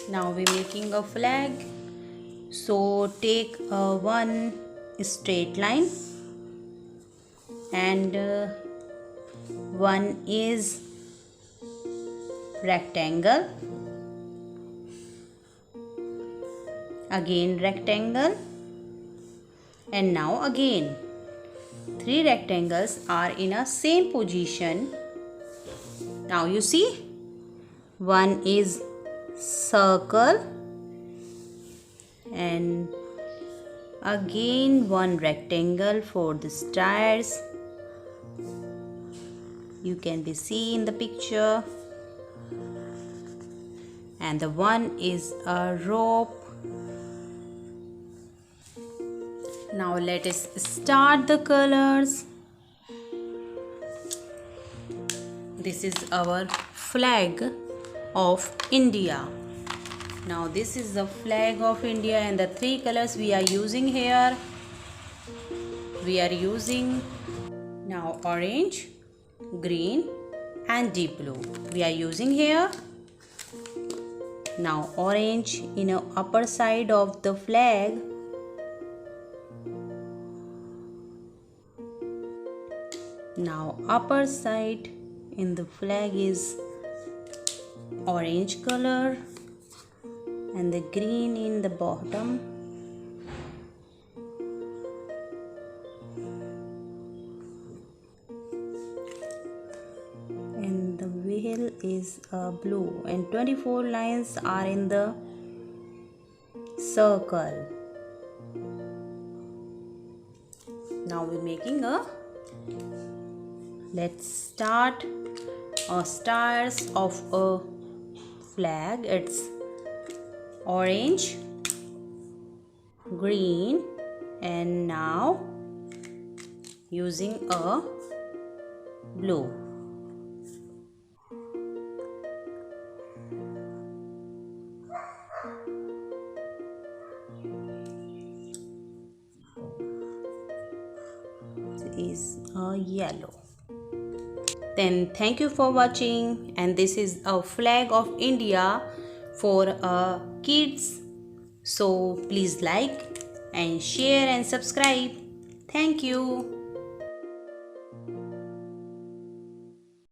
Now we're making a flag. So take one straight line and one is rectangle, again rectangle, and now again three rectangles are in a same position. Now you see, one is circle and again one rectangle for the stars. You can be see in the picture, and the one is a rope. Now let us start the colors. This is our flag of India. Now this is the flag of India, and the three colors we are using here. We are using now orange, green and deep blue. We are using here. Now orange in the upper side of the flag. Now upper side in the flag is orange color and the green in the bottom. And the wheel is blue, and 24 lines are in the circle. Now we're making a, let's start stars of a flag. It's orange, green, and now using a blue. Is a yellow. Then thank you for watching, and this is a flag of India for kids. So please like and share and subscribe. Thank you.